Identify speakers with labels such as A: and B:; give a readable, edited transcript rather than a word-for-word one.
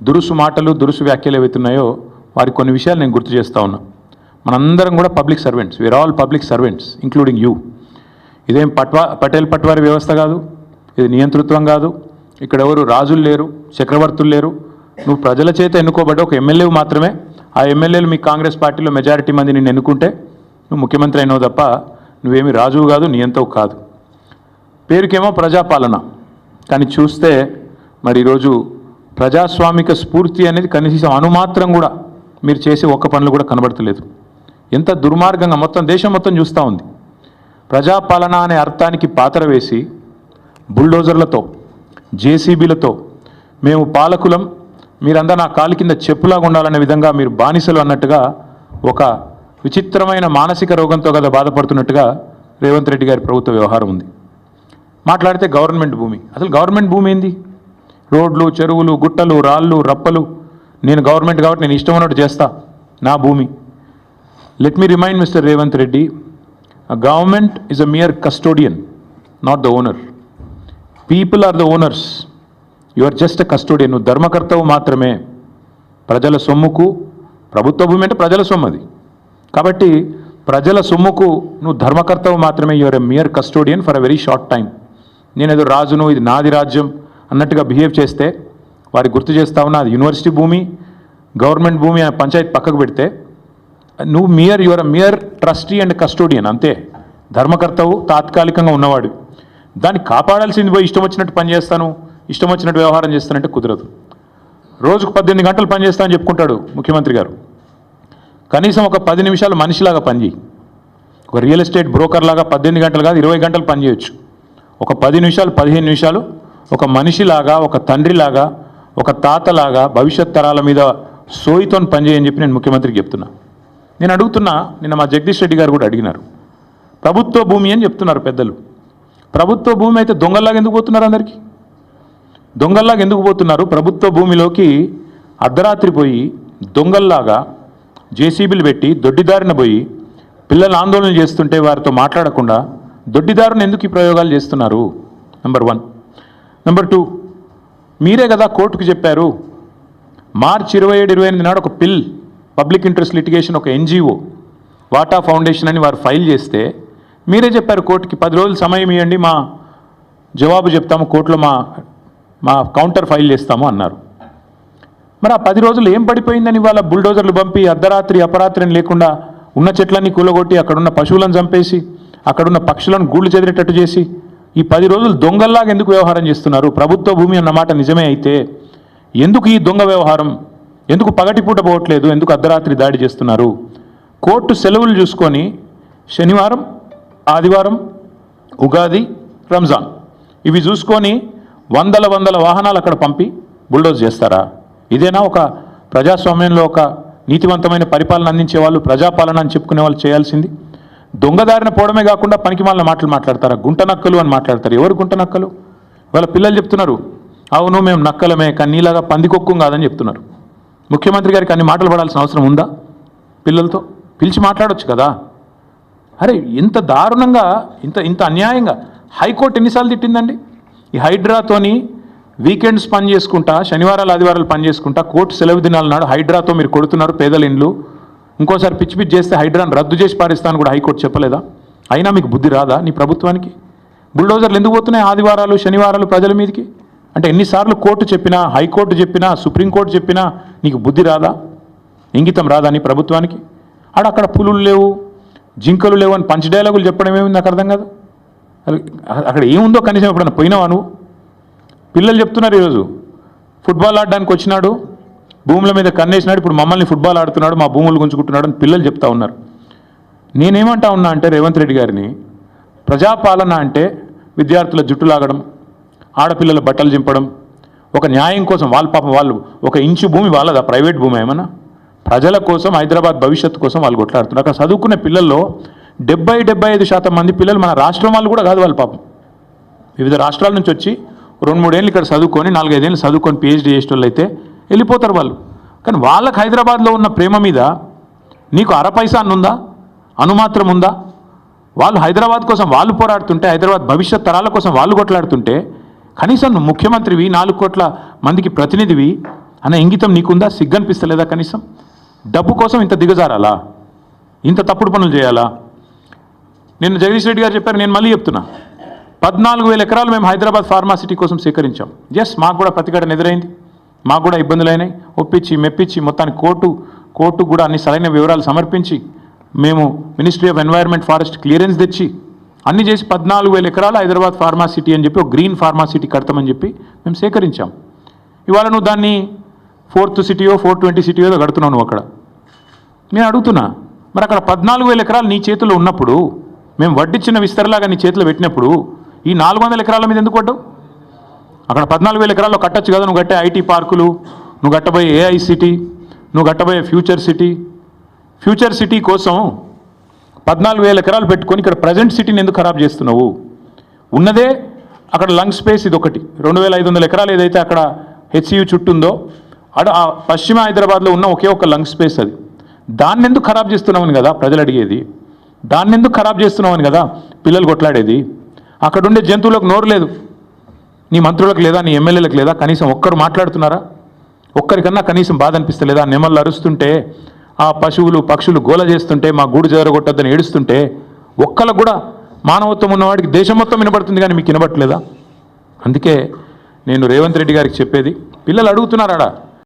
A: దురుసు మాటలు దురుసు వ్యాఖ్యలు ఏవైతున్నాయో వారి కొన్ని విషయాలు నేను గుర్తు చేస్తూ ఉన్నా. మనందరం కూడా public servants, we are all public servants including you. ఇదేం పటేల్ పట్వారి వ్యవస్థ కాదు, ఇది నియంతృత్వం కాదు. ఇక్కడ ఎవరు రాజులు లేరు, చక్రవర్తులు లేరు. నువ్వు ప్రజల చేత ఎన్నుకోబడ్డ ఒక ఎమ్మెల్యేవు మాత్రమే. ఆ ఎమ్మెల్యేలు మీ కాంగ్రెస్ పార్టీలో మెజారిటీ మంది నిన్ను ఎన్నుకుంటే నువ్వు ముఖ్యమంత్రి అయినావు తప్ప నువ్వేమి రాజువు కాదు, నియంతవు కాదు. పేరుకేమో ప్రజాపాలన, కానీ చూస్తే మరి ఈరోజు ప్రజాస్వామిక స్ఫూర్తి అనేది కనీసం అనుమాత్రం కూడా మీరు చేసే ఒక్క పనులు కూడా కనబడతలేదు. ఎంత దుర్మార్గంగా మొత్తం దేశం మొత్తం చూస్తూ ఉంది. ప్రజాపాలన అనే అర్థానికి పాత్ర వేసి బుల్డోజర్లతో, జేసీబీలతో మేము పాలకులం, మీరందరూ నా కాలి కింద చెప్పులాగా ఉండాలనే విధంగా మీరు బానిసలు అన్నట్టుగా ఒక విచిత్రమైన మానసిక రోగంతో కదా బాధపడుతున్నట్టుగా రేవంత్ రెడ్డి గారి ప్రభుత్వ వ్యవహారం ఉంది. మాట్లాడితే గవర్నమెంట్ భూమి, అసలు గవర్నమెంట్ భూమి ఏంది? రోడ్లు, చెరువులు, గుట్టలు, రాళ్ళు, రప్పలు, నేను గవర్నమెంట్ కాబట్టి నేను ఇష్టం ఉన్నట్టు చేస్తా, నా భూమి. Let me remind mister Revanth Reddy, government is a mere custodian, not the owner. People are the owners, you are just a custodian. నువ్వు ధర్మకర్తవు మాత్రమే. ప్రజల సొమ్ముకు, ప్రభుత్వ భూమి అంటే ప్రజల సొమ్ము అది కాబట్టి ప్రజల సొమ్ముకు నువ్వు ధర్మకర్తవు మాత్రమే. You are a mere custodian for a very short time. నేనేదో రాజును, ఇది నాది రాజ్యం అన్నట్టుగా బిహేవ్ చేస్తే వారికి గుర్తు చేస్తా ఉన్నా, అది యూనివర్సిటీ భూమి, గవర్నమెంట్ భూమి అనే పంచాయతీ పక్కకు పెడితే నువ్వు you are a mere trustee and custodian, అంతే. ధర్మకర్తవు తాత్కాలికంగా ఉన్నవాడు. దాన్ని కాపాడాల్సింది పోయి ఇష్టం వచ్చినట్టు పని చేస్తాను, ఇష్టం వచ్చినట్టు వ్యవహారం చేస్తానంటే కుదరదు. రోజుకు 18 గంటలు పని చేస్తా అని చెప్పుకుంటాడు ముఖ్యమంత్రి గారు. కనీసం ఒక 10 నిమిషాలు మనిషిలాగా పనిచేయి. ఒక రియల్ ఎస్టేట్ బ్రోకర్ లాగా 18 గంటలు కాదు 20 గంటలు పనిచేయచ్చు. ఒక 10 నిమిషాలు 15 నిమిషాలు ఒక మనిషిలాగా, ఒక తండ్రిలాగా, ఒక తాతలాగా భవిష్యత్ తరాల మీద సోయితో పనిచేయని చెప్పి నేను ముఖ్యమంత్రికి చెప్తున్నా. నేను అడుగుతున్నా, నిన్న మా జగదీష్ రెడ్డి గారు కూడా అడిగినారు, ప్రభుత్వ భూమి అని చెప్తున్నారు పెద్దలు. ప్రభుత్వ భూమి అయితే దొంగల్లాగా ఎందుకు పోతున్నారు? అందరికీ దొంగల్లాగా ఎందుకు పోతున్నారు? ప్రభుత్వ భూమిలోకి అర్ధరాత్రి పోయి దొంగల్లాగా జేసీబీలు పెట్టి దొడ్డిదారిన పోయి పిల్లలు ఆందోళన చేస్తుంటే వారితో మాట్లాడకుండా దొడ్డిదారుని ఎందుకు ఈ ప్రయోగాలు చేస్తున్నారు? నెంబర్ 1. నెంబర్ 2, మీరే కదా కోర్టుకు చెప్పారు, మార్చి 27-28 నాడు ఒక పబ్లిక్ ఇంట్రెస్ట్ లిటిగేషన్, ఒక ఎన్జిఓ వాటా ఫౌండేషన్ అని వారు ఫైల్ చేస్తే మీరే చెప్పారు కోర్టుకి 10 రోజులు సమయం ఇవ్వండి, మా జవాబు చెప్తాము, కోర్టులో మా కౌంటర్ ఫైల్ చేస్తాము అన్నారు. మరి ఆ 10 రోజులు ఏం పడిపోయిందని వాళ్ళ బుల్డోజర్లు పంపి అర్ధరాత్రి అపరాత్రి లేకుండా ఉన్న చెట్లన్నీ కూలగొట్టి అక్కడున్న పశువులను చంపేసి అక్కడున్న పక్షులను గూళ్ళు చెదిరేటట్టు చేసి ఈ 10 రోజులు దొంగల్లాగా ఎందుకు వ్యవహారం చేస్తున్నారు? ప్రభుత్వ భూమి అన్నమాట నిజమే అయితే ఎందుకు ఈ దొంగ వ్యవహారం? ఎందుకు పగటిపూట పోవట్లేదు? ఎందుకు అర్ధరాత్రి దాడి చేస్తున్నారు? కోర్టు సెలవులు చూసుకొని శనివారం, ఆదివారం, ఉగాది, రంజాన్ ఇవి చూసుకొని వందల వాహనాలు అక్కడ పంపి బుల్డోజ్ చేస్తారా? ఇదేనా ఒక ప్రజాస్వామ్యంలో ఒక నీతివంతమైన పరిపాలన అందించే వాళ్ళు, ప్రజాపాలన అని చెప్పుకునే వాళ్ళు చేయాల్సింది? దొంగదారిన పోవడమే కాకుండా పనికిమాలిన మాటలు మాట్లాడతారా? గుంట నక్కలు అని మాట్లాడతారు. ఎవరు గుంట నక్కలు? వాళ్ళ పిల్లలు చెప్తున్నారు, అవును మేము నక్కలమే, కానీ నీలాగా పందికొక్కు కాదని చెప్తున్నారు. ముఖ్యమంత్రి గారికి అన్ని మాటలు పడాల్సిన అవసరం ఉందా? పిల్లలతో పిలిచి మాట్లాడొచ్చు కదా. అరే ఇంత దారుణంగా, ఇంత అన్యాయంగా హైకోర్టు ఎన్నిసార్లు తిట్టిందండి? ఈ హైడ్రాతోని వీకెండ్స్ పని చేసుకుంటా, శనివారాలు ఆదివారాలు పని చేసుకుంటా, కోర్టు సెలవు దినాల నాడు హైడ్రాతో మీరు కొడుతున్నారు పేదల ఇండ్లు, ఇంకోసారి పిచ్చి చేస్తే హైడ్రాను రద్దు చేసి పారిస్తాను కూడా హైకోర్టు చెప్పలేదా? అయినా మీకు బుద్ధి రాదా నీ ప్రభుత్వానికి? బుల్డోజర్లు ఎందుకు పోతున్నాయి ఆదివారాలు శనివారాలు ప్రజల మీదకి? అంటే ఎన్నిసార్లు కోర్టు చెప్పినా, హైకోర్టు చెప్పినా, సుప్రీంకోర్టు చెప్పినా నీకు బుద్ధి రాదా? ఇంగితం రాదా నీ ప్రభుత్వానికి? అక్కడ పులులు లేవు, జింకలు లేవు అని పంచ్ డైలాగులు చెప్పడం ఏమింది నాకు అర్థం కాదు. అక్కడ ఏముందో కనీసం ఎప్పుడన్నా పోయినావా నువ్వు? పిల్లలు చెప్తున్నారు, ఈరోజు ఫుట్బాల్ ఆడడానికి వచ్చినాడు, భూముల మీద కన్నేసినాడు, ఇప్పుడు మమ్మల్ని ఫుట్బాల్ ఆడుతున్నాడు, మా భూములు గుంజుకుంటున్నాడు అని పిల్లలు చెప్తా ఉన్నారు. నేనేమంటా ఉన్నా అంటే రేవంత్ రెడ్డి గారిని, ప్రజాపాలన అంటే విద్యార్థుల జుట్టు లాగడం, ఆడపిల్లల బట్టలు చింపడం, ఒక న్యాయం కోసం వాళ్ళు ఒక ఇంచు భూమి వాళ్ళదా? ప్రైవేట్ భూమి ఏమన్నా? ప్రజల కోసం, హైదరాబాద్ భవిష్యత్తు కోసం వాళ్ళు కొట్లాడుతున్నారు. అక్కడ చదువుకునే పిల్లల్లో 70-75% మంది పిల్లలు మన రాష్ట్రం వాళ్ళు కూడా కాదు. వాళ్ళు పాపం వివిధ రాష్ట్రాల నుంచి వచ్చి 2-3 ఏళ్ళు ఇక్కడ చదువుకొని 4-5 ఏళ్ళు చదువుకొని PhD చేసేటోళ్ళు అయితే వెళ్ళిపోతారు వాళ్ళు. కానీ వాళ్ళకి హైదరాబాద్లో ఉన్న ప్రేమ మీద నీకు అరపైసా ఉందా? అనుమాత్రం ఉందా? వాళ్ళు హైదరాబాద్ కోసం వాళ్ళు పోరాడుతుంటే, హైదరాబాద్ భవిష్యత్ తరాల కోసం వాళ్ళు కొట్లాడుతుంటే, కనీసం ముఖ్యమంత్రివి, 4 కోట్ల మందికి ప్రతినిధివి, అన్న ఇంగితం నీకుందా? సిగ్గనిపిస్తలేదా కనీసం? డబ్బు కోసం ఇంత దిగజారాలా? ఇంత తప్పుడు పనులు చేయాలా? నిన్న జగదీష్ రెడ్డి గారు చెప్పారు, నేను మళ్ళీ చెప్తున్నా, 14,000 ఎకరాలు మేము హైదరాబాద్ ఫార్మాసిటీ కోసం సేకరించాం. మాకు కూడా ప్రతిఘటన ఎదురైంది, మాకు కూడా ఇబ్బందులు అయినాయి. ఒప్పించి మెప్పించి మొత్తానికి కోర్టు కూడా అన్ని సరైన వివరాలు సమర్పించి మేము ministry of environment forest clearance తెచ్చి అన్ని చేసి 14,000 ఎకరాలు హైదరాబాద్ ఫార్మాసిటీ అని చెప్పి ఒక గ్రీన్ ఫార్మాసిటీ కడతామని చెప్పి మేము సేకరించాం. ఇవాళ నువ్వు దాన్ని 4th సిటీయో 420 సిటీయో కడుతున్నావు నువ్వు అక్కడ. నేను అడుగుతున్నా, మరి అక్కడ 14,000 ఎకరాలు నీ చేతుల్లో ఉన్నప్పుడు, మేము వడ్డిచ్చిన విస్తరలాగా నీ చేతిలో పెట్టినప్పుడు ఈ 400 ఎకరాల మీద ఎందుకు పడ్డావు? అక్కడ 14,000 ఎకరాల్లో కట్టచ్చు కదా. నువ్వు కట్టే ఐటీ పార్కులు, నువ్వు కట్టబోయే ఏఐ సిటీ, నువ్వు కట్టబోయే ఫ్యూచర్ సిటీ కోసం 14,000 ఎకరాలు పెట్టుకొని ఇక్కడ ప్రజెంట్ సిటీని ఎందుకు ఖరాబ్ చేస్తున్నావు? ఉన్నదే అక్కడ లంగ్ స్పేస్ ఇది ఒకటి, 2,500 ఎకరాలు ఏదైతే అక్కడ హెచ్సియు చుట్టూ ఉందో ఆ పశ్చిమ హైదరాబాద్లో ఉన్న ఒకే ఒక లంగ్ స్పేస్ అది. దాన్ని ఎందుకు ఖరాబ్ చేస్తున్నామని కదా ప్రజలు అడిగేది. దాన్ని ఎందుకు ఖరాబ్ చేస్తున్నామని కదా పిల్లలు కొట్లాడేది. అక్కడ ఉండే జంతువులకు నోరు లేదు, నీ మంత్రులకు లేదా, నీ ఎమ్మెల్యేలకు లేదా? కనీసం ఒక్కరు మాట్లాడుతున్నారా? ఒక్కరికన్నా కనీసం బాధ అనిపిస్తలేదా? నెమళ్ళు అరుస్తుంటే, ఆ పశువులు పక్షులు గోల చేస్తుంటే, మా గూడు జరగొట్టద్దని ఏడుస్తుంటే, ఒక్కళ్ళకు కూడా మానవత్వం ఉన్నవాడికి దేశం మొత్తం వినబడుతుంది, కానీ మీకు వినబట్టలేదా? అందుకే నేను రేవంత్ రెడ్డి గారికి చెప్పేది, పిల్లలు అడుగుతున్నారాడా,